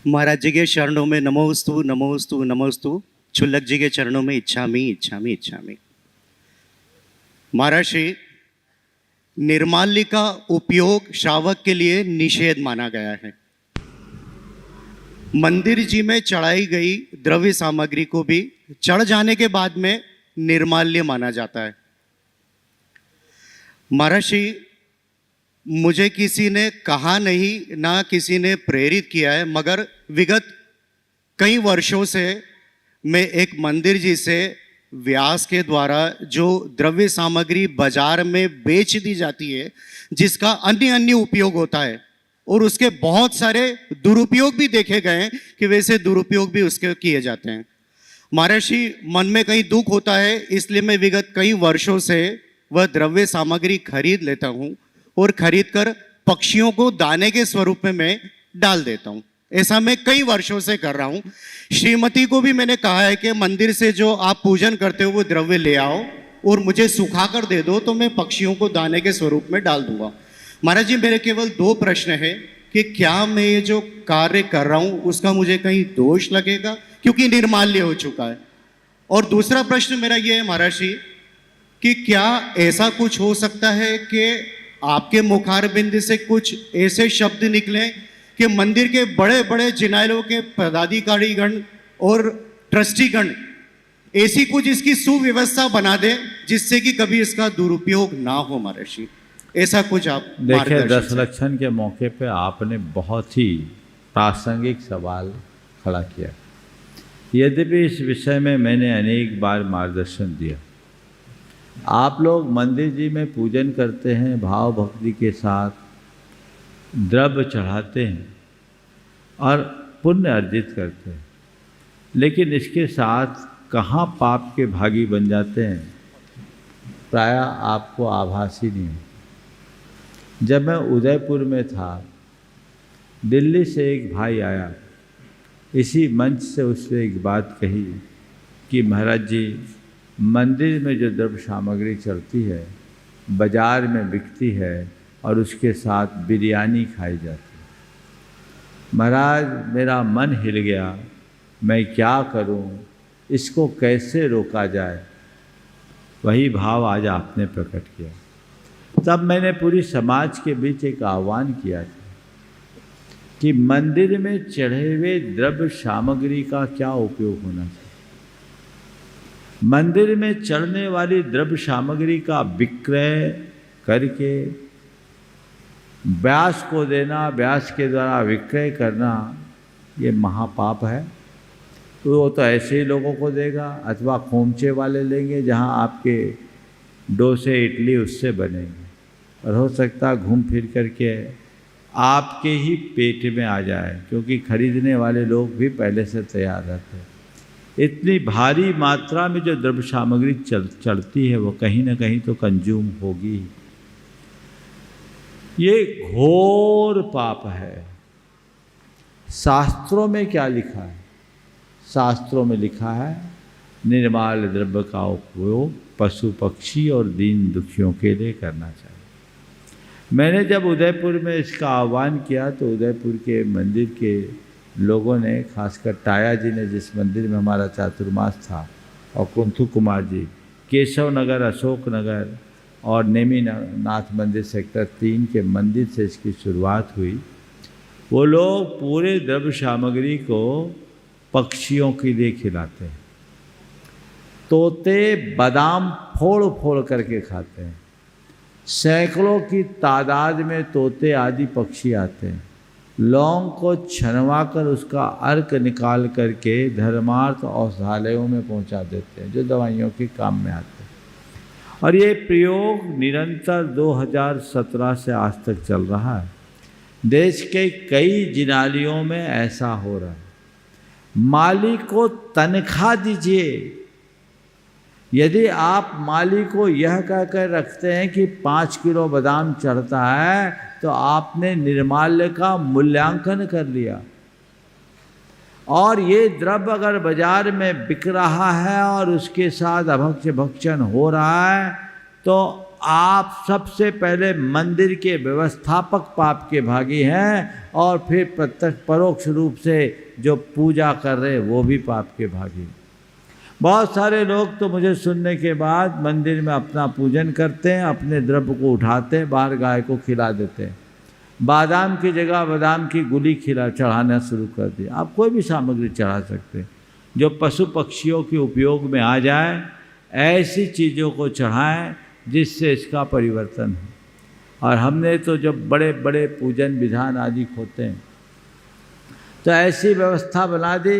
महाराज जी के चरणों में नमोस्तु नमोस्तु नमोस्तु। छुल्लक जी के चरणों में इच्छामि इच्छामि इच्छामि। महाराज श्री, निर्माल्य का उपयोग श्रावक के लिए निषेध माना गया है। मंदिर जी में चढ़ाई गई द्रव्य सामग्री को भी चढ़ जाने के बाद में निर्माल्य माना जाता है। महाराज श्री, मुझे किसी ने कहा नहीं, ना किसी ने प्रेरित किया है, मगर विगत कई वर्षों से मैं एक मंदिर जी से व्यास के द्वारा जो द्रव्य सामग्री बाजार में बेच दी जाती है, जिसका अन्य अन्य उपयोग होता है और उसके बहुत सारे दुरुपयोग भी देखे गए हैं कि वैसे दुरुपयोग भी उसके किए जाते हैं। महर्षि, मन में कहीं दुख होता है, इसलिए मैं विगत कई वर्षों से वह द्रव्य सामग्री खरीद लेता हूँ और खरीद कर पक्षियों को दाने के स्वरूप में मैं डाल देता हूँ। ऐसा मैं कई वर्षों से कर रहा हूँ। श्रीमती को भी मैंने कहा है कि मंदिर से जो आप पूजन करते हो वो द्रव्य ले आओ और मुझे सुखा कर दे दो, तो मैं पक्षियों को दाने के स्वरूप में डाल दूंगा। महाराज जी, मेरे केवल 2 प्रश्न है कि क्या मैं ये जो कार्य कर रहा हूँ उसका मुझे कहीं दोष लगेगा, क्योंकि निर्माल्य हो चुका है। और दूसरा प्रश्न मेरा ये है महाराज जी कि क्या ऐसा कुछ हो सकता है कि आपके मुखारबिंद से कुछ ऐसे शब्द निकले कि मंदिर के बड़े बड़े जिनायलों के पदाधिकारीगण और ट्रस्टीगण ऐसी कुछ इसकी सुव्यवस्था बना दे जिससे कि कभी इसका दुरुपयोग ना हो। महर्षि, ऐसा कुछ आप देखिए, दशलक्षण के मौके पे आपने बहुत ही प्रासंगिक सवाल खड़ा किया। यद्यपि इस विषय में मैंने अनेक बार मार्गदर्शन दिया। आप लोग मंदिर जी में पूजन करते हैं, भाव भक्ति के साथ द्रव्य चढ़ाते हैं और पुण्य अर्जित करते हैं, लेकिन इसके साथ कहाँ पाप के भागी बन जाते हैं, प्रायः आपको आभास ही नहीं है। जब मैं उदयपुर में था, दिल्ली से एक भाई आया, इसी मंच से उसने एक बात कही कि महाराज जी, मंदिर में जो द्रव्य सामग्री चढ़ती है बाजार में बिकती है और उसके साथ बिरयानी खाई जाती है। महाराज, मेरा मन हिल गया, मैं क्या करूं, इसको कैसे रोका जाए। वही भाव आज आपने प्रकट किया। तब मैंने पूरी समाज के बीच एक आह्वान किया था कि मंदिर में चढ़े हुए द्रव्य सामग्री का क्या उपयोग होना चाहिए। मंदिर में चढ़ने वाली द्रव्य सामग्री का विक्रय करके व्यास को देना, व्यास के द्वारा विक्रय करना, ये महापाप है। तो वो तो ऐसे ही लोगों को देगा, अथवा खोमचे वाले लेंगे जहाँ आपके डोसे इडली उससे बनेंगे, और हो सकता है घूम फिर करके आपके ही पेट में आ जाए, क्योंकि खरीदने वाले लोग भी पहले से तैयार रहते हैं। इतनी भारी मात्रा में जो द्रव्य सामग्री चढ़ती है वो कहीं ना कहीं तो कंज्यूम होगी। ये घोर पाप है। शास्त्रों में क्या लिखा है? शास्त्रों में लिखा है निर्माल्य द्रव्य का उपयोग पशु पक्षी और दीन दुखियों के लिए करना चाहिए। मैंने जब उदयपुर में इसका आह्वान किया तो उदयपुर के मंदिर के लोगों ने, खासकर टाया जी ने जिस मंदिर में हमारा चातुर्मास था, और कुंथु कुमार जी, केशव नगर, अशोक नगर और नेमी नाथ मंदिर सेक्टर 3 के मंदिर से इसकी शुरुआत हुई। वो लोग पूरे द्रव्य सामग्री को पक्षियों के लिए खिलाते हैं। तोते बादाम फोड़ फोड़ करके खाते हैं। सैकड़ों की तादाद में तोते आदि पक्षी आते हैं। लौंग को छनवा कर उसका अर्क निकाल करके धर्मार्थ औषधालयों में पहुंचा देते हैं, जो दवाइयों के काम में आते हैं। और ये प्रयोग निरंतर 2017 से आज तक चल रहा है। देश के कई जिनालियों में ऐसा हो रहा है। माली को तनख्वाह दीजिए। यदि आप माली को यह कहकर रखते हैं कि 5 किलो बादाम चढ़ता है, तो आपने निर्माल्य का मूल्यांकन कर लिया। और ये द्रव्य अगर बाजार में बिक रहा है और उसके साथ अभक्ष्य भक्षण हो रहा है, तो आप सबसे पहले मंदिर के व्यवस्थापक पाप के भागी हैं और फिर प्रत्यक्ष परोक्ष रूप से जो पूजा कर रहे वो भी पाप के भागी। बहुत सारे लोग तो मुझे सुनने के बाद मंदिर में अपना पूजन करते हैं, अपने द्रव्य को उठाते हैं, बाहर गाय को खिला देते हैं। बादाम की जगह बादाम की गुली चढ़ाना शुरू कर दी। आप कोई भी सामग्री चढ़ा सकते हैं जो पशु पक्षियों के उपयोग में आ जाए, ऐसी चीज़ों को चढ़ाएं जिससे इसका परिवर्तन हो। और हमने तो जब बड़े बड़े पूजन विधान आदि होते हैं तो ऐसी व्यवस्था बना दी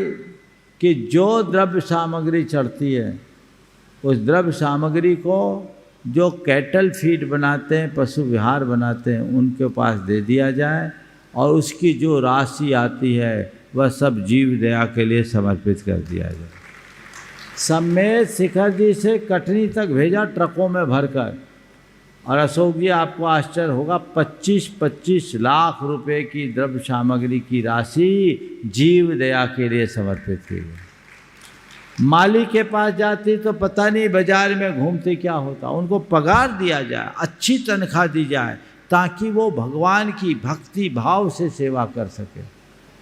कि जो द्रव्य सामग्री चढ़ती है उस द्रव्य सामग्री को जो कैटल फीड बनाते हैं, पशु विहार बनाते हैं, उनके पास दे दिया जाए और उसकी जो राशि आती है वह सब जीव दया के लिए समर्पित कर दिया जाए। सम्मेद शिखर जी से कटनी तक भेजा ट्रकों में भरकर, और अशोक जी आपको आश्चर्य होगा 25-25 लाख रुपए की द्रव्य सामग्री की राशि जीव दया के लिए समर्पित की गई। माली के पास जाती तो पता नहीं बाजार में घूमते क्या होता। उनको पगार दिया जाए, अच्छी तनख्वाह दी जाए ताकि वो भगवान की भक्ति भाव से सेवा कर सके।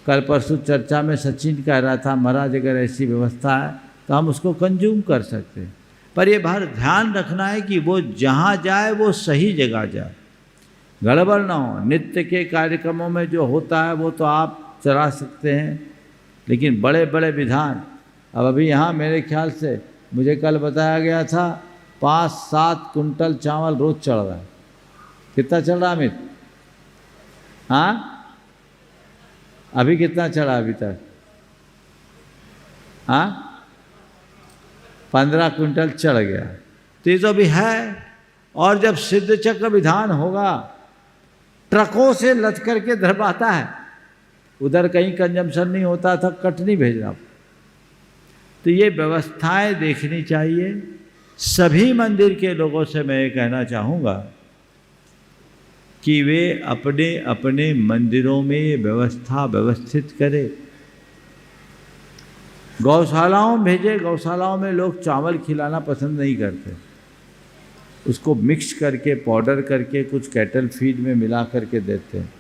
कल परसों चर्चा में सचिन कह रहा था, महाराज अगर ऐसी व्यवस्था है तो हम उसको कंज्यूम कर सकते हैं, पर ये बाहर ध्यान रखना है कि वो जहाँ जाए वो सही जगह जाए, गड़बड़ ना हो। नित्य के कार्यक्रमों में जो होता है वो तो आप चला सकते हैं, लेकिन बड़े बड़े विधान, अब अभी यहाँ मेरे ख्याल से मुझे कल बताया गया था 5-7 कुंटल चावल रोज चढ़ रहा है। कितना चल रहा अमित? हाँ, अभी कितना चढ़ा अभी तक? हाँ, 15 कुंटल चढ़ गया। तो ये तो अभी है। और जब सिद्ध चक्र विधान होगा, ट्रकों से लद करके धरवाता है, उधर कहीं कंजम्पशन नहीं होता था, कटनी भेजना। तो ये व्यवस्थाएं देखनी चाहिए। सभी मंदिर के लोगों से मैं ये कहना चाहूँगा कि वे अपने अपने मंदिरों में ये व्यवस्था व्यवस्थित करें। गौशालाओं में भेजे, गौशालाओं में लोग चावल खिलाना पसंद नहीं करते, उसको मिक्स करके पाउडर करके कुछ कैटल फीड में मिला करके देते हैं।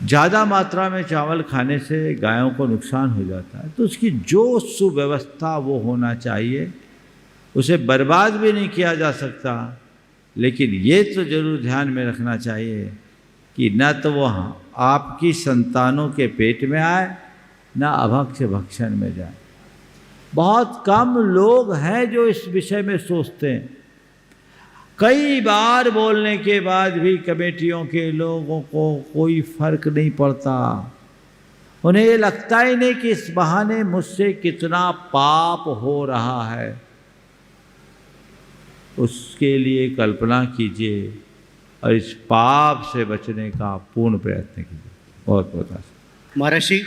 ज़्यादा मात्रा में चावल खाने से गायों को नुकसान हो जाता है, तो उसकी जो सुव्यवस्था वो होना चाहिए, उसे बर्बाद भी नहीं किया जा सकता। लेकिन ये तो जरूर ध्यान में रखना चाहिए कि न तो वो आपकी संतानों के पेट में आए, ना अभक्ष भक्षण में जाए। बहुत कम लोग हैं जो इस विषय में सोचते हैं। कई बार बोलने के बाद भी कमेटियों के लोगों को कोई फर्क नहीं पड़ता। उन्हें ये लगता ही नहीं कि इस बहाने मुझसे कितना पाप हो रहा है। उसके लिए कल्पना कीजिए और इस पाप से बचने का पूर्ण प्रयत्न कीजिए। बहुत बहुत महर्षि,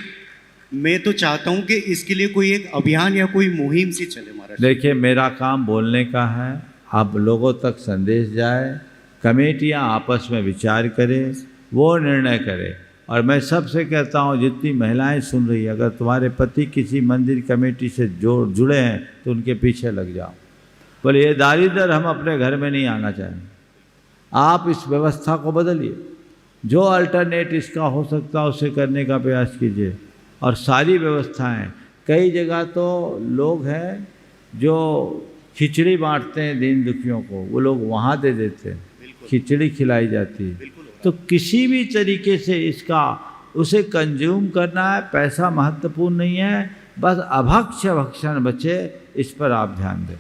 मैं तो चाहता हूं कि इसके लिए कोई एक अभियान या कोई मुहिम सी चले। महर्षि देखिए, मेरा काम बोलने का है, आप लोगों तक संदेश जाए, कमेटियां आपस में विचार करें, वो निर्णय करें। और मैं सबसे कहता हूं, जितनी महिलाएं सुन रही है, अगर तुम्हारे पति किसी मंदिर कमेटी से जुड़े हैं तो उनके पीछे लग जाओ। बोले ये दारिद्र हम अपने घर में नहीं आना चाहेंगे। आप इस व्यवस्था को बदलिए, जो अल्टरनेट इसका हो सकता है उसे करने का प्रयास कीजिए। और सारी व्यवस्थाएं, कई जगह तो लोग हैं जो खिचड़ी बांटते हैं दीन दुखियों को, वो लोग वहाँ दे देते हैं, खिचड़ी खिलाई जाती है। तो किसी भी तरीके से इसका उसे कंज्यूम करना है, पैसा महत्वपूर्ण नहीं है, बस अभक्ष्य भक्षण बचे, इस पर आप ध्यान दें।